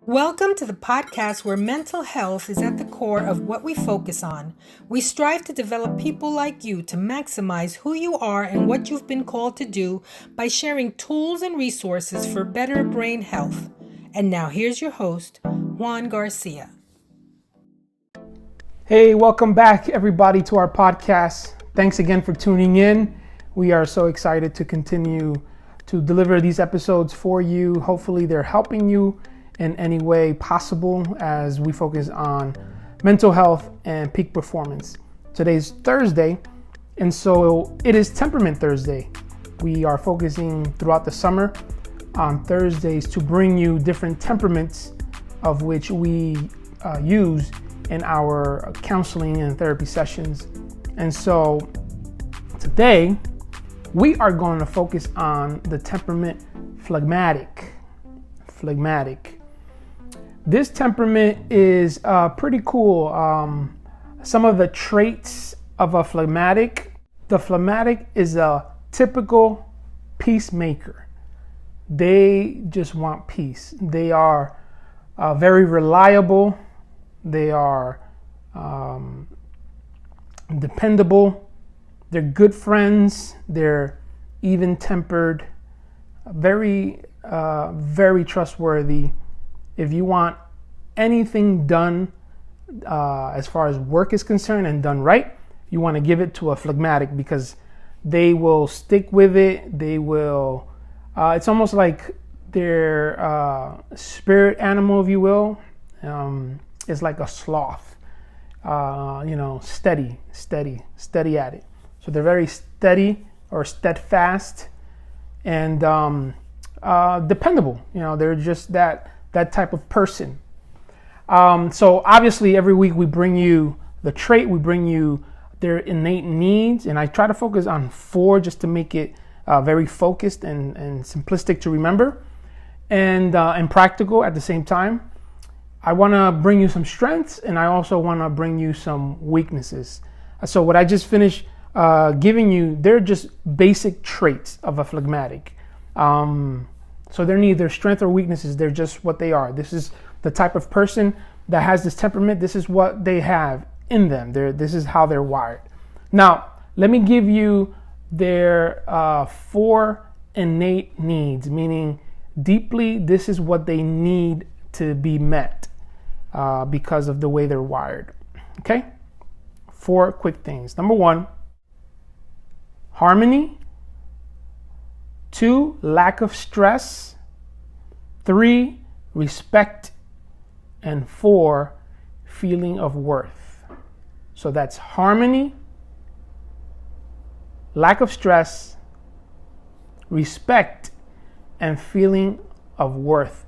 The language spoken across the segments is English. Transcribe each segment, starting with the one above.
Welcome to the podcast where mental health is at the core of what we focus on. We strive to develop people like you to maximize who you are and what you've been called to do by sharing tools and resources for better brain health. And now here's your host, Juan Garcia. Hey, welcome back everybody to our podcast. Thanks again for tuning in. We are so excited to continue to deliver these episodes for you. Hopefully they're helping you in any way possible as we focus on mental health and peak performance. Today's Thursday, and so it is Temperament Thursday. We are focusing throughout the summer on Thursdays to bring you different temperaments of which we use in our counseling and therapy sessions. And so today we are going to focus on the temperament phlegmatic. This temperament is pretty cool. Some of the traits of a phlegmatic. The phlegmatic is a typical peacemaker. They just want peace. They are very reliable. They are dependable. They're good friends. They're even-tempered. Very trustworthy. If you want anything done as far as work is concerned and done right, you want to give it to a phlegmatic because they will stick with it. They will, it's almost like their spirit animal, if you will, is like a sloth, steady at it. So they're very steady or steadfast and dependable. They're just that type of person. So obviously every week we bring you the trait, we bring you their innate needs, and I try to focus on 4 just to make it very focused and simplistic to remember and practical at the same time. I want to bring you some strengths, and I also want to bring you some weaknesses. So what I just finished giving you, they're just basic traits of a phlegmatic. So they're neither strength or weaknesses. They're just what they are. This is the type of person that has this temperament. This is what they have in them. This is how they're wired. Now, let me give you their 4 innate needs, meaning deeply, this is what they need to be met because of the way they're wired. Okay? 4 quick things. Number 1, harmony. 2, lack of stress. 3, respect. And 4, feeling of worth. So that's harmony, lack of stress, respect, and feeling of worth.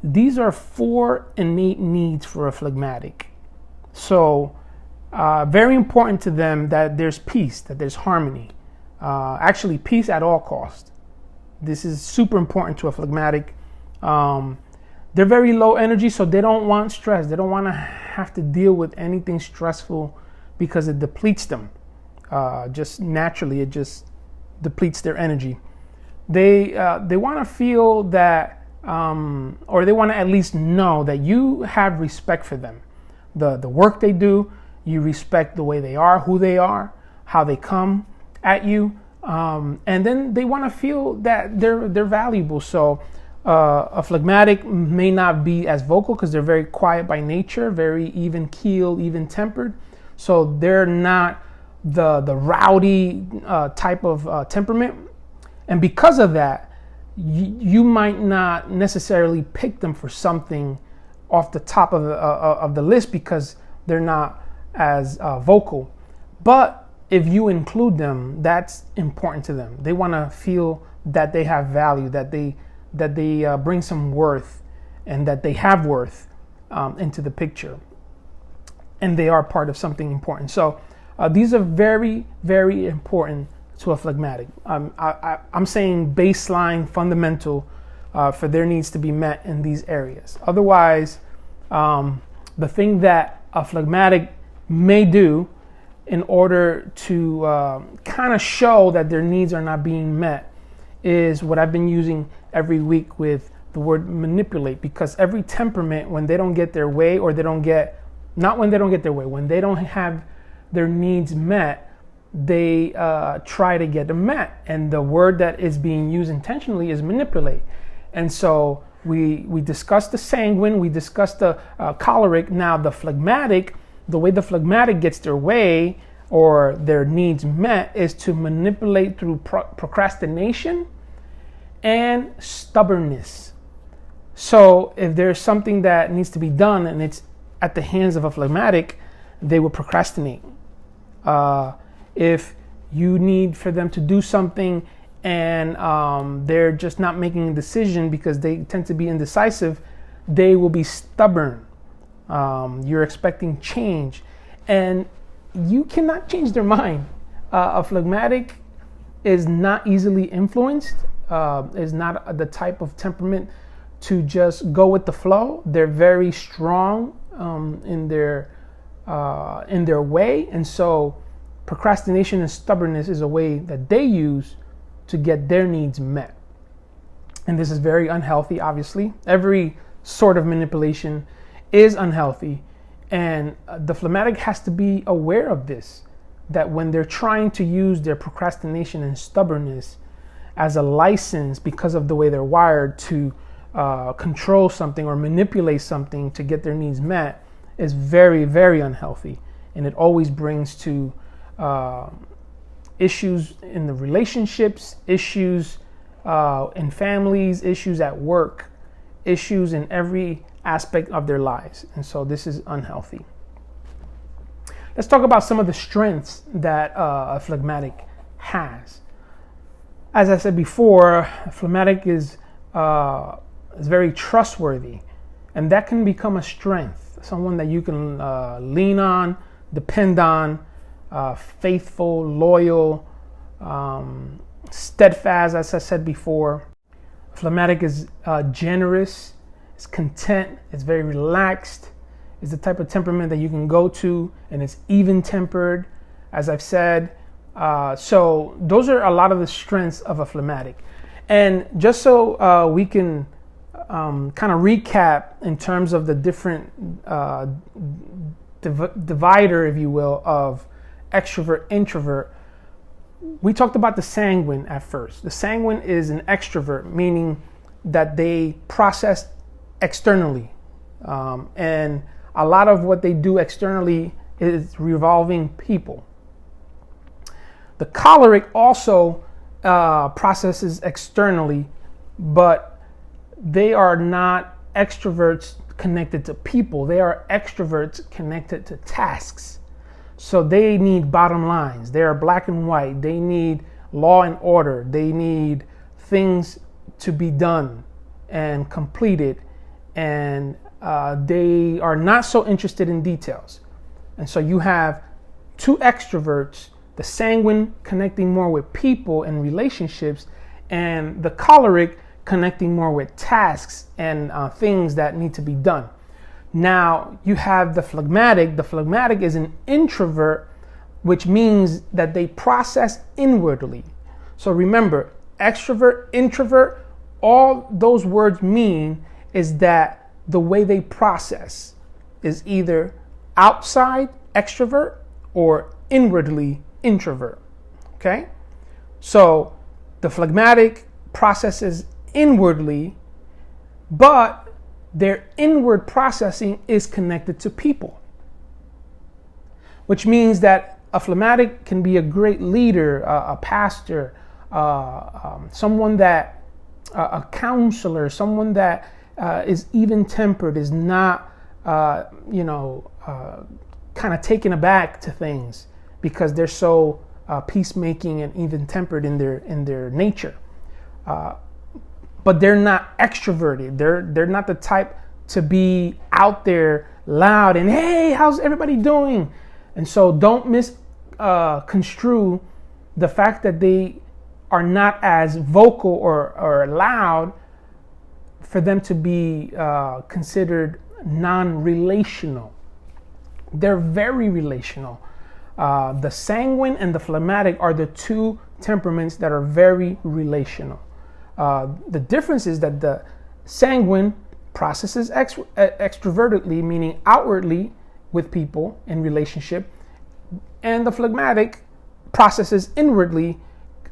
These are 4 innate needs for a phlegmatic. So very important to them that there's peace, that there's harmony. Actually, peace at all costs. This is super important to a phlegmatic. They're very low energy, so they don't want stress. They don't want to have to deal with anything stressful because it depletes them. Just naturally, it just depletes their energy. They want to feel that, or they want to at least know that you have respect for them. The work they do, you respect the way they are, who they are, how they come at you. And then they want to feel that they're valuable. So a phlegmatic may not be as vocal because they're very quiet by nature, very even-keeled, even-tempered. So they're not the rowdy type of temperament. And because of that, you might not necessarily pick them for something off the top of the list because they're not as vocal. But if you include them, that's important to them. They want to feel that they have value, that they bring some worth, and that they have worth into the picture, and they are part of something important. So these are very, very important to a phlegmatic. I'm saying baseline, fundamental for their needs to be met in these areas. Otherwise, the thing that a phlegmatic may do in order to kind of show that their needs are not being met is what I've been using every week with the word manipulate, because every temperament, when they don't get their way, or they don't get, not when they don't get their way, when they don't have their needs met, they try to get them met. And the word that is being used intentionally is manipulate. And so we discussed the sanguine, we discussed the choleric. Now the phlegmatic, the way the phlegmatic gets their way or their needs met is to manipulate through procrastination and stubbornness. So if there's something that needs to be done and it's at the hands of a phlegmatic, they will procrastinate. If you need for them to do something and they're just not making a decision because they tend to be indecisive, they will be stubborn. You're expecting change, and you cannot change their mind. A phlegmatic is not easily influenced, is not the type of temperament to just go with the flow. They're very strong in their way, and so procrastination and stubbornness is a way that they use to get their needs met. And this is very unhealthy, obviously. Every sort of manipulation is unhealthy, and the phlegmatic has to be aware of this, that when they're trying to use their procrastination and stubbornness as a license because of the way they're wired to control something or manipulate something to get their needs met, is very, very unhealthy. And it always brings to issues in the relationships, issues in families, issues at work, issues in every aspect of their lives. And so this is unhealthy. Let's talk about some of the strengths that a phlegmatic has. As I said before, a phlegmatic is very trustworthy, and that can become a strength. Someone that you can lean on, depend on, faithful, loyal, steadfast, as I said before. Phlegmatic is generous, it's content, it's very relaxed, it's the type of temperament that you can go to, and it's even-tempered, as I've said. So those are a lot of the strengths of a phlegmatic. And just so we can kind of recap in terms of the different divider, if you will, of extrovert, introvert, we talked about the sanguine at first. The sanguine is an extrovert, meaning that they process externally. And a lot of what they do externally is revolving people. The choleric also processes externally, but they are not extroverts connected to people. They are extroverts connected to tasks. So they need bottom lines. They are black and white. They need law and order. They need things to be done and completed. And they are not so interested in details. And so you have two extroverts, the sanguine connecting more with people and relationships, and the choleric connecting more with tasks and things that need to be done. Now you have the phlegmatic. The phlegmatic is an introvert, which means that they process inwardly. So remember, extrovert, introvert, all those words mean is that the way they process is either outside extrovert or inwardly introvert. Okay? So the phlegmatic processes inwardly, but their inward processing is connected to people, which means that a phlegmatic can be a great leader, a pastor, someone that, a counselor, someone that is even-tempered, is not, kind of taken aback to things because they're so peacemaking and even-tempered in their nature. But they're not extroverted. They're not the type to be out there loud and, hey, how's everybody doing? And so don't misconstrue the fact that they are not as vocal or loud for them to be considered non-relational. They're very relational. The sanguine and the phlegmatic are the two temperaments that are very relational. The difference is that the Sanguine processes extrovertedly, meaning outwardly with people in relationship. And the phlegmatic processes inwardly,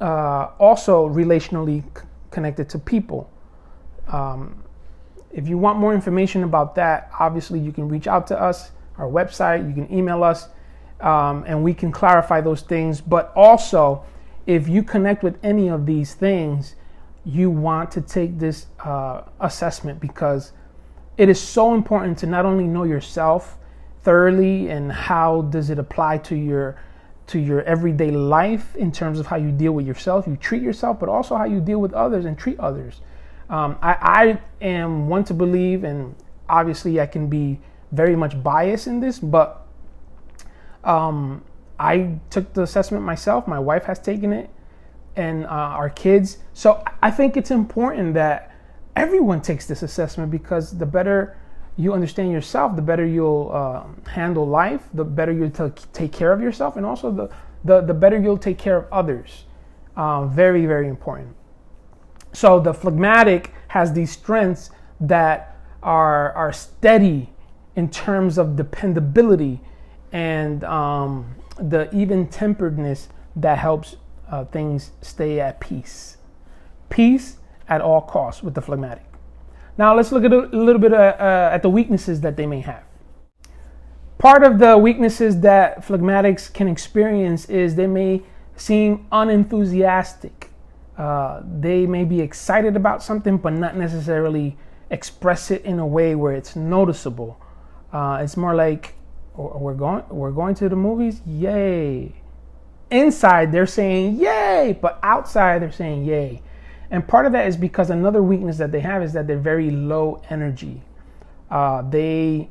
also relationally connected to people. If you want more information about that, obviously you can reach out to us, our website, you can email us, and we can clarify those things. But also, if you connect with any of these things, you want to take this assessment, because it is so important to not only know yourself thoroughly and how does it apply to your everyday life in terms of how you deal with yourself, you treat yourself, but also how you deal with others and treat others. I am one to believe, and obviously I can be very much biased in this, but I took the assessment myself. My wife has taken it, and our kids. So I think it's important that everyone takes this assessment, because the better you understand yourself, the better you'll handle life, the better you'll take care of yourself, and also the better you'll take care of others. Very, very important. So the phlegmatic has these strengths that are steady in terms of dependability and the even-temperedness that helps things stay at peace. Peace at all costs with the phlegmatic. Now let's look at a little bit at the weaknesses that they may have. Part of the weaknesses that phlegmatics can experience is they may seem unenthusiastic. They may be excited about something, but not necessarily express it in a way where it's noticeable. It's more like, we're going to the movies, yay. Inside they're saying yay, but outside they're saying yay. And part of that is because another weakness that they have is that they're very low energy. They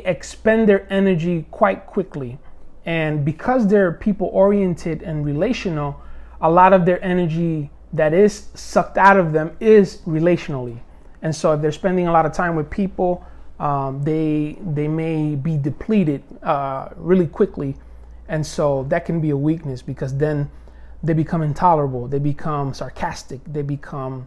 expend their energy quite quickly. And because they're people oriented and relational, a lot of their energy that is sucked out of them is relationally. And so if they're spending a lot of time with people, they may be depleted really quickly. And so that can be a weakness, because then they become intolerable, they become sarcastic, they become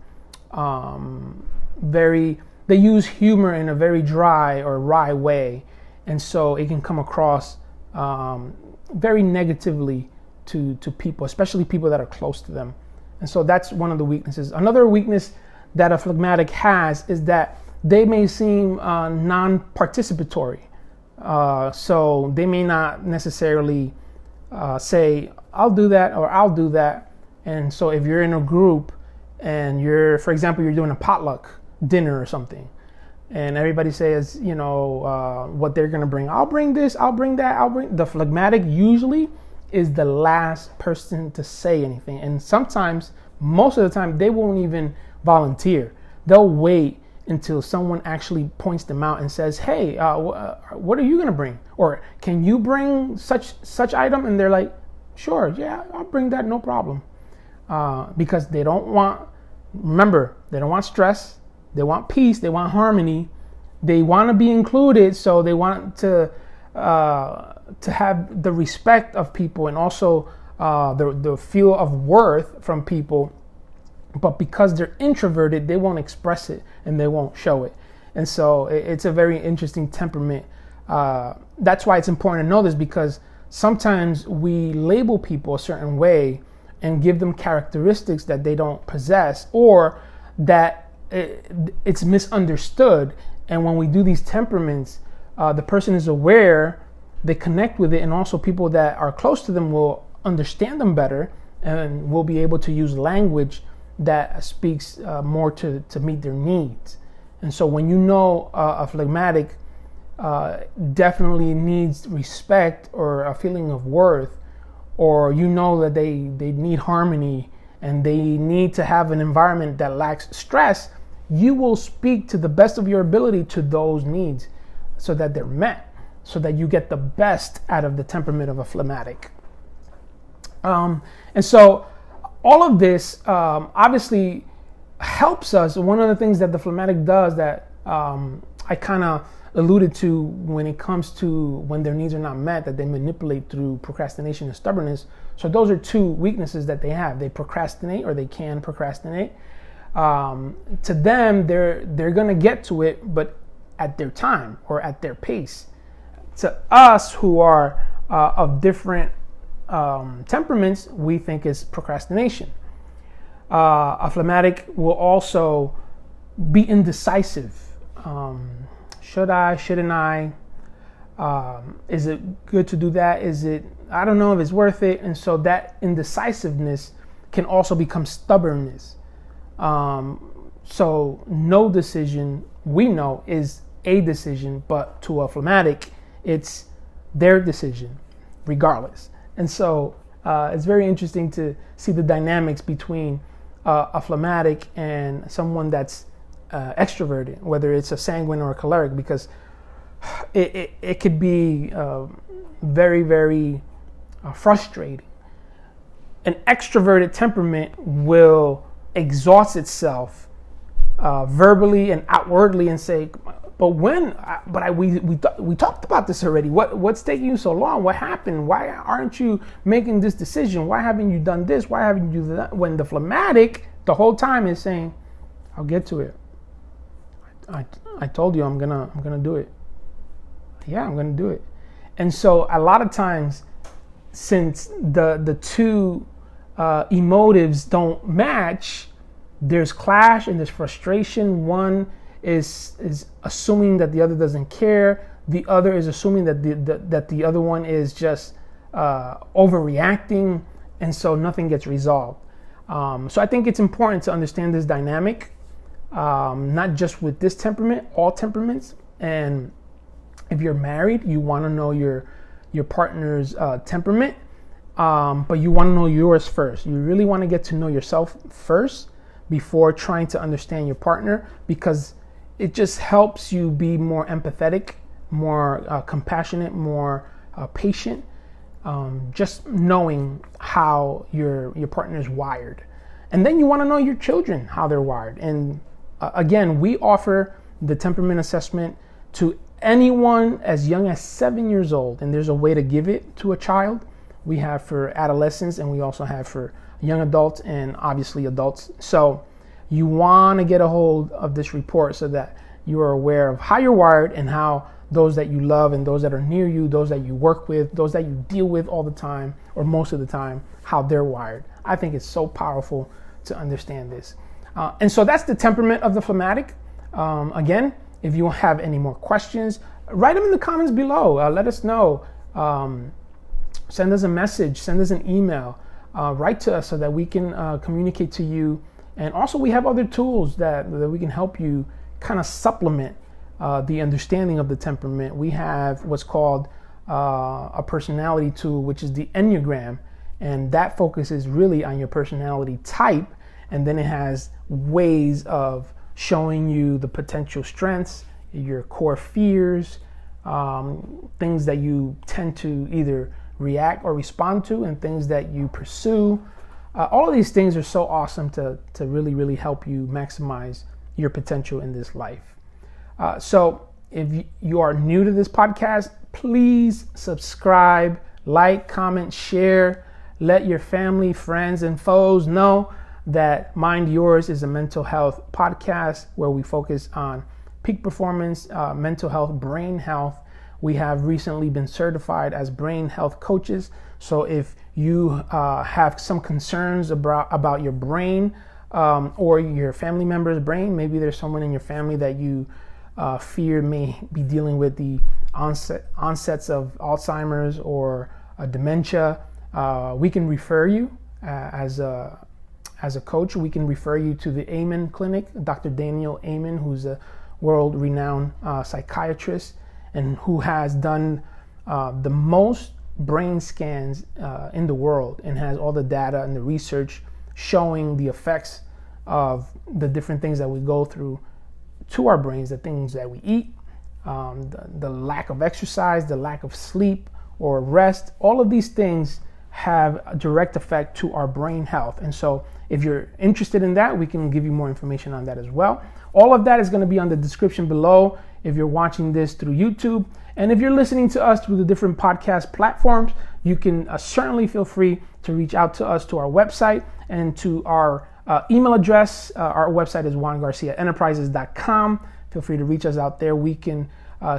they use humor in a very dry or wry way. And so it can come across very negatively to people, especially people that are close to them. And so that's one of the weaknesses. Another weakness that a phlegmatic has is that they may seem non-participatory. So they may not necessarily say, I'll do that or I'll do that. And so if you're in a group and for example, you're doing a potluck dinner or something, and everybody says, what they're going to bring. I'll bring this, I'll bring that, the phlegmatic usually is the last person to say anything. And sometimes, most of the time, they won't even volunteer. They'll wait until someone actually points them out and says, hey, what are you going to bring? Or can you bring such item? And they're like, sure, yeah, I'll bring that, no problem. Because they don't want stress. They want peace. They want harmony. They want to be included. So they want to have the respect of people, and also the feel of worth from people. But because they're introverted, they won't express it and they won't show it. And so it's a very interesting temperament. That's why it's important to know this, because sometimes we label people a certain way and give them characteristics that they don't possess, or that it's misunderstood. And when we do these temperaments, the person is aware, they connect with it, and also people that are close to them will understand them better and will be able to use language that speaks more to meet their needs. And so when you know a phlegmatic definitely needs respect or a feeling of worth, or you know that they need harmony and they need to have an environment that lacks stress, you will speak to the best of your ability to those needs so that they're met, so that you get the best out of the temperament of a phlegmatic. And so all of this obviously helps us. One of the things that the phlegmatic does that I kind of alluded to when it comes to when their needs are not met, that they manipulate through procrastination and stubbornness. So those are two weaknesses that they have. They procrastinate, or they can procrastinate. To them, they're gonna get to it, but at their time or at their pace. To us who are of different temperaments, we think it's procrastination. A phlegmatic will also be indecisive. Should I? Shouldn't I? Is it good to do that? I don't know if it's worth it. And so that indecisiveness can also become stubbornness. So no decision, we know, is a decision, but to a phlegmatic, it's their decision, regardless. And so it's very interesting to see the dynamics between a phlegmatic and someone that's extroverted, whether it's a sanguine or a choleric, because it could be very, very frustrating. An extroverted temperament will exhaust itself verbally and outwardly and say, we talked about this already. What's taking you so long? What happened? Why aren't you making this decision? Why haven't you done this? Why haven't you done that? When the phlegmatic the whole time is saying, I'll get to it. I told you I'm gonna do it. Yeah, I'm gonna do it. And so a lot of times, since the two emotives don't match, there's clash and there's frustration. One is assuming that the other doesn't care. The other is assuming that the other one is just overreacting, and so nothing gets resolved. So I think it's important to understand this dynamic, not just with this temperament, all temperaments. And if you're married, you want to know your partner's temperament, but you want to know yours first. You really want to get to know yourself first before trying to understand your partner, because it just helps you be more empathetic, more compassionate, more patient, just knowing how your partner is wired. And then you want to know your children, how they're wired. And again, we offer the temperament assessment to anyone as young as 7 years old, and there's a way to give it to a child. We have for adolescents, and we also have for young adults and obviously adults. So you want to get a hold of this report so that you are aware of how you're wired and how those that you love and those that are near you, those that you work with, those that you deal with all the time or most of the time, how they're wired. I think it's so powerful to understand this. And so that's the temperament of the phlegmatic. Again, if you have any more questions, write them in the comments below. Let us know. Send us a message, send us an email, write to us so that we can communicate to you. And also we have other tools that we can help you kind of supplement the understanding of the temperament. We have what's called a personality tool, which is the Enneagram, and that focuses really on your personality type. And then it has ways of showing you the potential strengths, your core fears, things that you tend to either react or respond to, and things that you pursue. All of these things are so awesome to really, really help you maximize your potential in this life. So if you are new to this podcast, please subscribe, like, comment, share. Let your family, friends, and foes know that Mind Yours is a mental health podcast where we focus on peak performance, mental health, brain health. We have recently been certified as brain health coaches. So if you have some concerns about your brain or your family member's brain, maybe there's someone in your family that you fear may be dealing with the onsets of Alzheimer's or dementia, we can refer you as a coach. We can refer you to the Amen Clinic, Dr. Daniel Amen, who's a world-renowned psychiatrist and who has done the most brain scans in the world and has all the data and the research showing the effects of the different things that we go through to our brains, the things that we eat, the lack of exercise, the lack of sleep or rest. All of these things have a direct effect to our brain health. And so if you're interested in that, we can give you more information on that as well. All of that is going to be on the description below if you're watching this through YouTube. And if you're listening to us through the different podcast platforms, you can certainly feel free to reach out to us to our website and to our email address. Our website is juangarciaenterprises.com. Feel free to reach us out there. We can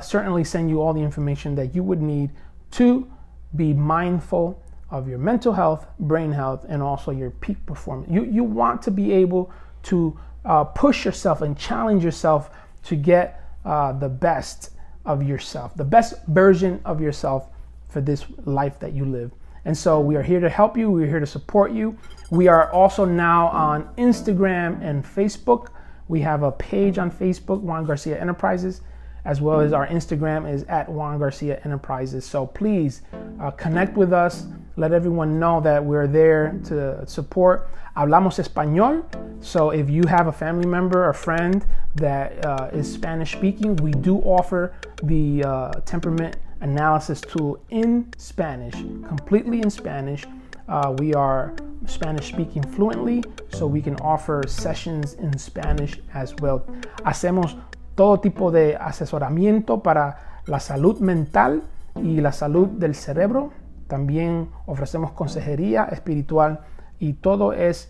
certainly send you all the information that you would need to be mindful of your mental health, brain health, and also your peak performance. You want to be able to push yourself and challenge yourself to get the best of yourself, the best version of yourself for this life that you live. And so we are here to help you. We're here to support you. We are also now on Instagram and Facebook. We have a page on Facebook, Juan Garcia Enterprises, as well as our Instagram is at Juan Garcia Enterprises. So please connect with us. Let everyone know that we're there to support. Hablamos español. So if you have a family member or friend that is Spanish speaking, we do offer the temperament analysis tool in Spanish, completely in Spanish. We are Spanish speaking fluently, so we can offer sessions in Spanish as well. Hacemos todo tipo de asesoramiento para la salud mental y la salud del cerebro. También ofrecemos consejería espiritual y todo es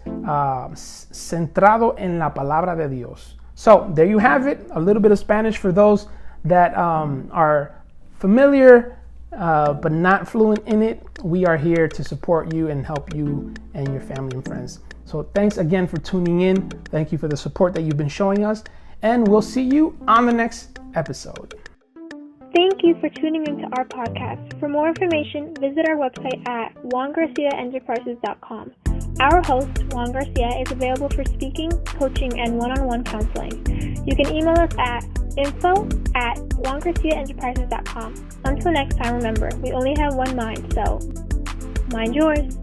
centrado en la palabra de Dios. So there you have it, a little bit of Spanish for those that are familiar but not fluent in it. We are here to support you and help you and your family and friends. So thanks again for tuning in. Thank you for the support that you've been showing us. And we'll see you on the next episode. Thank you for tuning into our podcast. For more information, visit our website at juangarciaenterprises.com. Our host, Juan Garcia, is available for speaking, coaching, and one-on-one counseling. You can email us at info@juangarciaenterprises.com. Until next time, remember, we only have one mind, so mind yours.